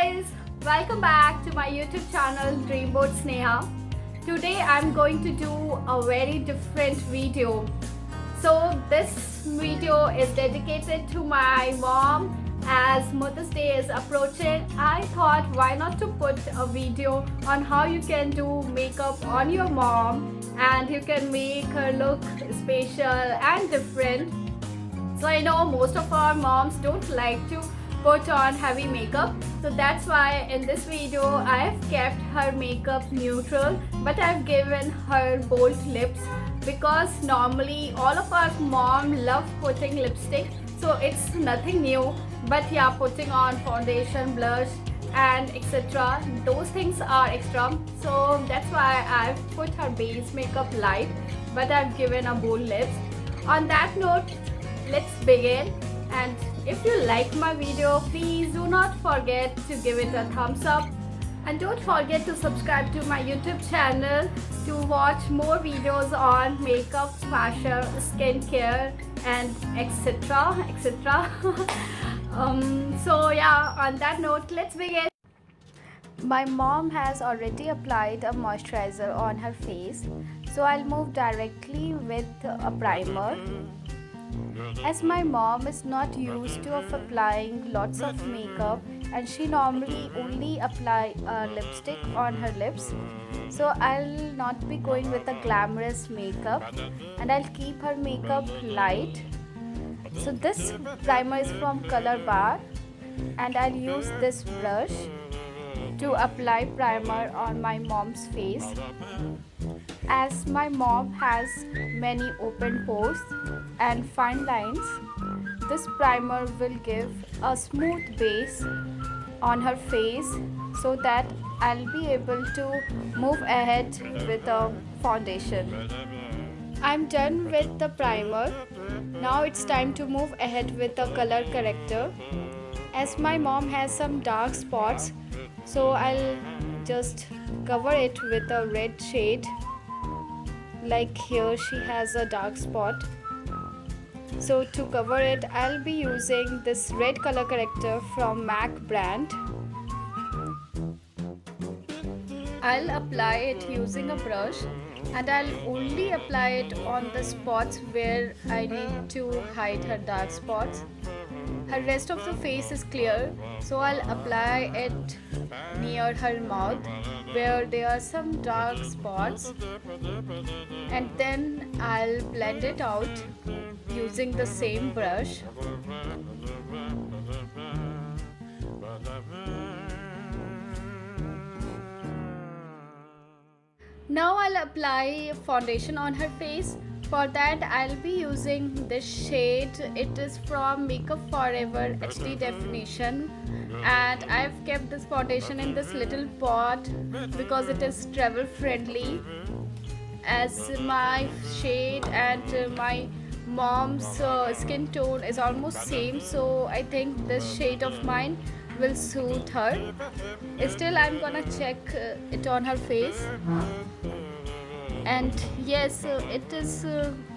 guys, welcome back to my YouTube channel Dreamboat Sneha. Today I'm going to do a very different video. So this video is dedicated to my mom. As Mother's Day is approaching, I thought why not to put a video on how you can do makeup on your mom and you can make her look special and different. So I know most of our moms don't like to put on heavy makeup, so that's why in this video I've kept her makeup neutral, but I've given her bold lips because normally all of our mom love putting lipstick, so it's nothing new. But yeah, putting on foundation, blush and etc, those things are extra, so that's why I've put her base makeup light, but I've given a bold lips. On that note, let's begin. And if you like my video, please do not forget to give it a thumbs up, and don't forget to subscribe to my YouTube channel to watch more videos on makeup, fashion, skincare and etc. So yeah, on that note, let's begin. My mom has already applied a moisturizer on her face, so I'll move directly with a primer. As my mom is not used to of applying lots of makeup and she normally only apply lipstick on her lips, so I'll not be going with a glamorous makeup and I'll keep her makeup light. So this primer is from Color Bar and I'll use this brush to apply primer on my mom's face. As my mom has many open pores and fine lines, this primer will give a smooth base on her face so that I'll be able to move ahead with a foundation. I'm done with the primer. Now it's time to move ahead with the color corrector. As my mom has some dark spots, so I'll just cover it with a red shade. Like here she has a dark spot, so to cover it I'll be using this red color corrector from MAC brand. I'll apply it using a brush and I'll only apply it on the spots where I need to hide her dark spots. Her rest of the face is clear, so I'll apply it near her mouth where there are some dark spots, and then I'll blend it out using the same brush. Now I'll apply foundation on her face. For that I'll be using this shade. It is from Makeup Forever HD Definition, and I've kept this foundation in this little pot because it is travel friendly. As my shade and my mom's skin tone is almost same, so I think this shade of mine will suit her. Still I'm gonna check it on her face, and yes, it is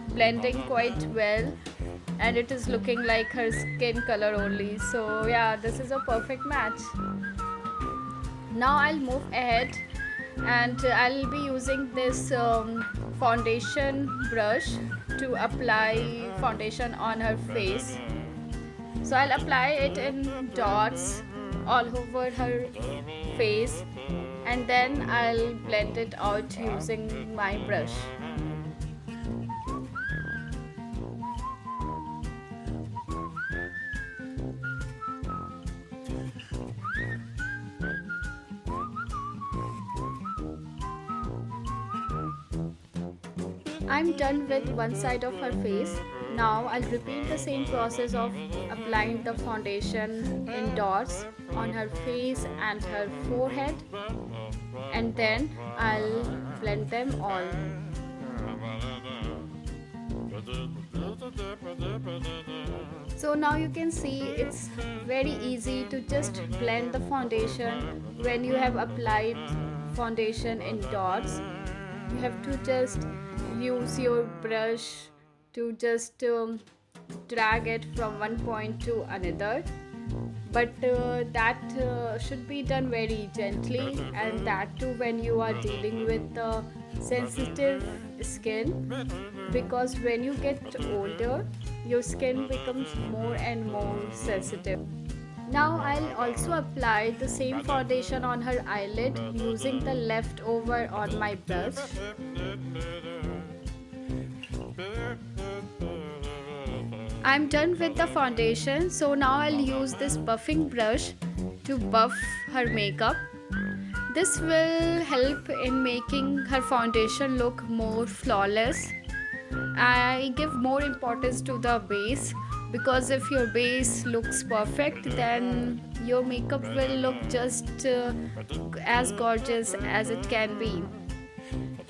blending quite well and it is looking like her skin color only, so yeah, this is a perfect match. Now I'll move ahead and I'll be using this foundation brush to apply foundation on her face. So I'll apply it in dots all over her face and then I'll blend it out using my brush. I'm done with one side of her face. Now I'll repeat the same process of applying the foundation in dots on her face and her forehead, and then I'll blend them all. So now you can see it's very easy to just blend the foundation when you have applied foundation in dots. You have to just use your brush to just drag it from one point to another. but that should be done very gently, and that too when you are dealing with sensitive skin, because when you get older your skin becomes more and more sensitive. Now I'll also apply the same foundation on her eyelid using the leftover on my brush. I'm done with the foundation, so now I'll use this buffing brush to buff her makeup. This will help in making her foundation look more flawless. I give more importance to the base, because if your base looks perfect, then your makeup will look just as gorgeous as it can be.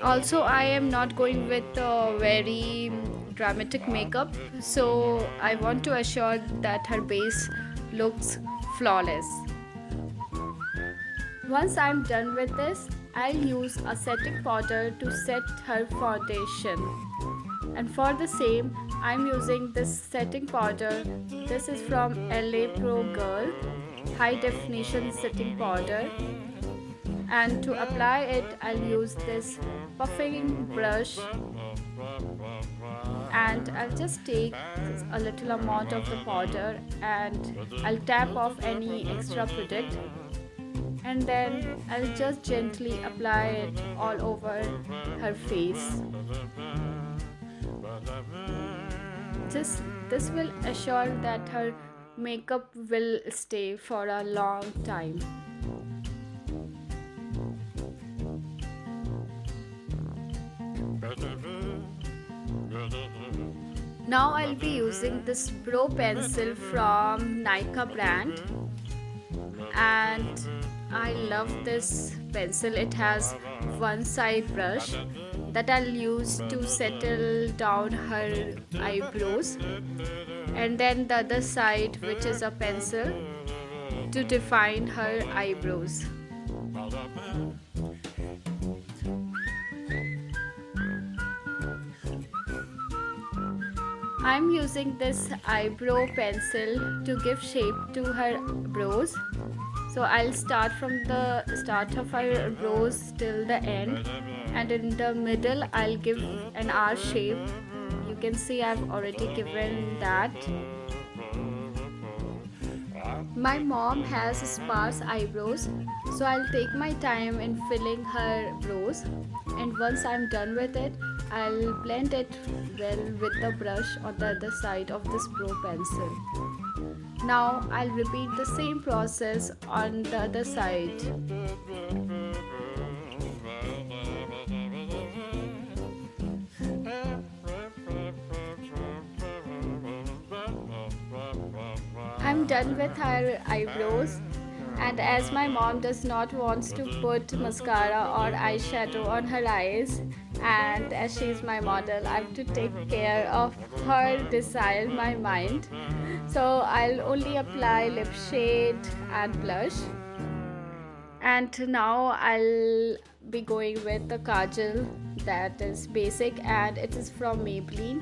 Also, I am not going with a very dramatic makeup, so I want to assure that her base looks flawless. Once I'm done with this, I'll use a setting powder to set her foundation. And for the same, I'm using this setting powder. This is from LA Pro Girl High Definition Setting Powder. And to apply it, I'll use this puffing brush, and I'll just take a little amount of the powder and I'll tap off any extra product, and then I'll just gently apply it all over her face. This will assure that her makeup will stay for a long time. Now I'll be using this brow pencil from Nika brand, and I love this pencil. It has one side brush that I'll use to settle down her eyebrows, and then the other side, which is a pencil, to define her eyebrows. I'm using this eyebrow pencil to give shape to her brows. So I'll start from the start of her brows till the end, and in the middle I'll give an R shape. You can see I've already given that. My mom has sparse eyebrows, so I'll take my time in filling her brows, and once I'm done with it, I'll blend it well with the brush on the other side of this brow pencil. Now I'll repeat the same process on the other side. I'm done with her eyebrows, and as my mom does not want to put mascara or eyeshadow on her eyes, and as she's my model, I have to take care of her desire, my mind. So I'll only apply lip shade and blush, and now I'll be going with the kajal that is basic, and it is from Maybelline.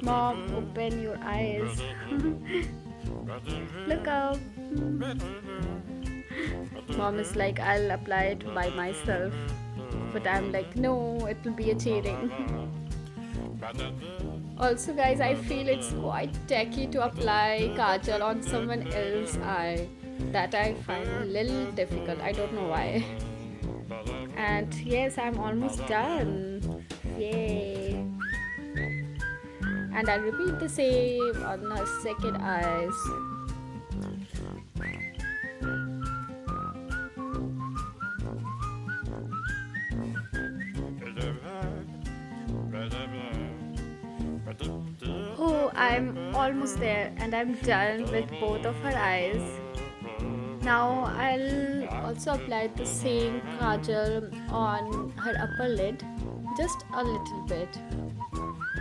Mom, open your eyes. Look up. Mom is like, I'll apply it by myself, but I'm like, no, it will be a cheating. Also guys, I feel it's quite tacky to apply kajal on someone else's eye. That I find a little difficult. I don't know why. And yes, I'm almost done. Yay. And I'll repeat the same on her second eyes. Oh, I'm almost there, and I'm done with both of her eyes. Now I'll also apply the same kajal on her upper lid, just a little bit,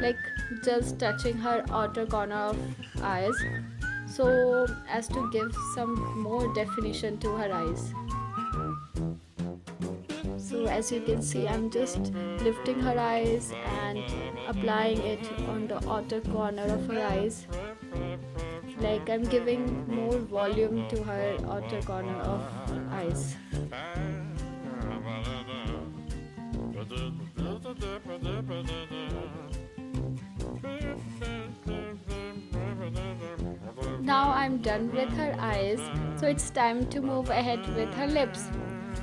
like just touching her outer corner of eyes, so as to give some more definition to her eyes. So as you can see, I'm just lifting her eyes and applying it on the outer corner of her eyes, like I'm giving more volume to her outer corner of eyes. Now I'm done with her eyes, so it's time to move ahead with her lips.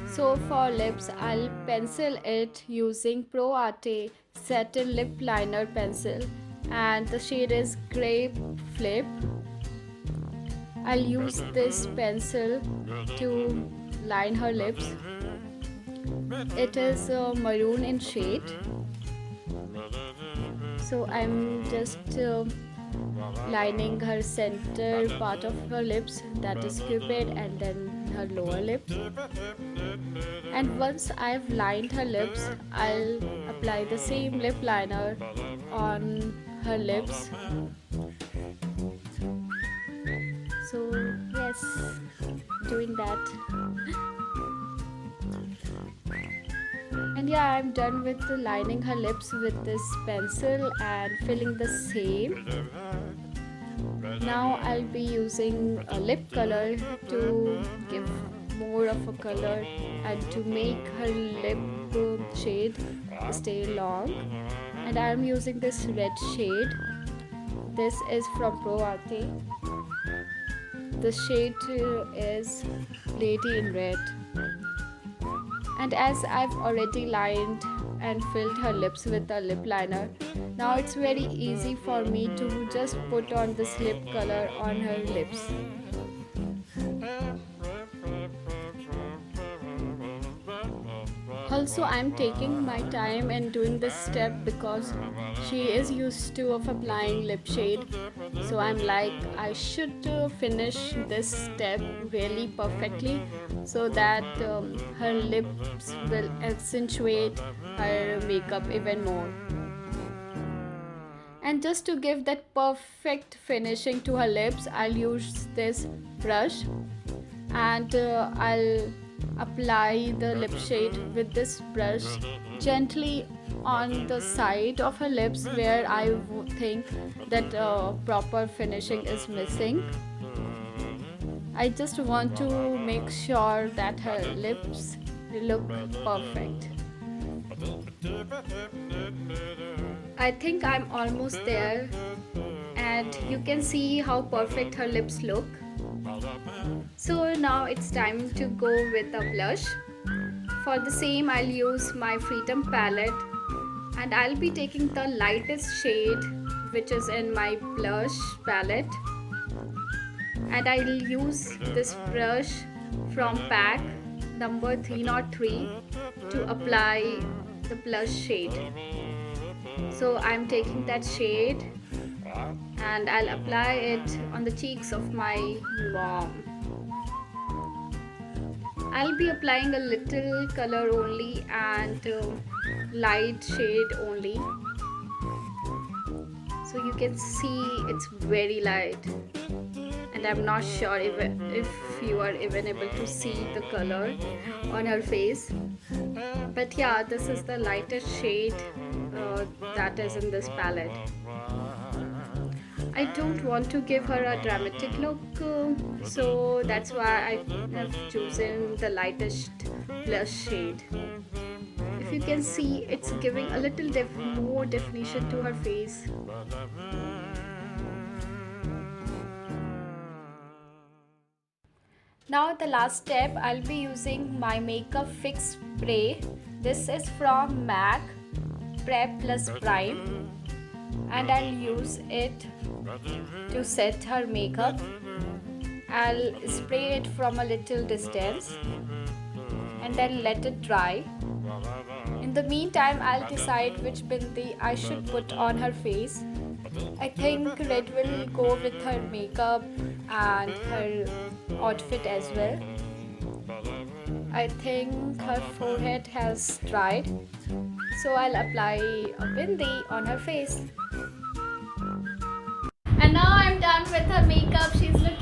So for lips, I'll pencil it using Pro Arte Satin Lip Liner Pencil, and the shade is Grape Flip. I'll use this pencil to line her lips. It is maroon in shade, so I'm just lining her center part of her lips, that is Cupid, and then her lower lip. And once I've lined her lips, I'll apply the same lip liner on her lips. So yes, doing that. And yeah, I'm done with lining her lips with this pencil and filling the same. Now I'll be using a lip color to give more of a color and to make her lip shade stay long. And I'm using this red shade. This is from Pro Arte. The shade is Lady in Red. And as I've already lined and filled her lips with a lip liner, now it's very easy for me to just put on this lip color on her lips. Also, I'm taking my time in doing this step because she is used to of applying lip shade. So I'm like, I should finish this step really perfectly so that her lips will accentuate her makeup even more. And just to give that perfect finishing to her lips, I'll use this brush and I'll apply the lip shade with this brush gently on the side of her lips where I think that proper finishing is missing. I just want to make sure that her lips look perfect. I think I'm almost there, and you can see how perfect her lips look. So now it's time to go with a blush. For the same, I'll use my Freedom palette and I'll be taking the lightest shade which is in my blush palette, and I'll use this brush from pack number 303 to apply the blush shade. So I'm taking that shade and I'll apply it on the cheeks of my mom. I'll be applying a little color only and light shade only. So you can see it's very light, and I'm not sure if you are even able to see the color on her face. But yeah, this is the lightest shade that is in this palette. I don't want to give her a dramatic look, so that's why I have chosen the lightest blush shade. If you can see, it's giving a little more definition to her face. Now the last step, I'll be using my Makeup Fix Spray. This is from MAC Prep Plus Prime, and I'll use it to set her makeup. I'll spray it from a little distance and then let it dry. In the meantime, I'll decide which bindi I should put on her face. I think red will go with her makeup and her outfit as well. I think her forehead has dried, so I'll apply a bindi on her face. And now I'm done with her makeup. She's looking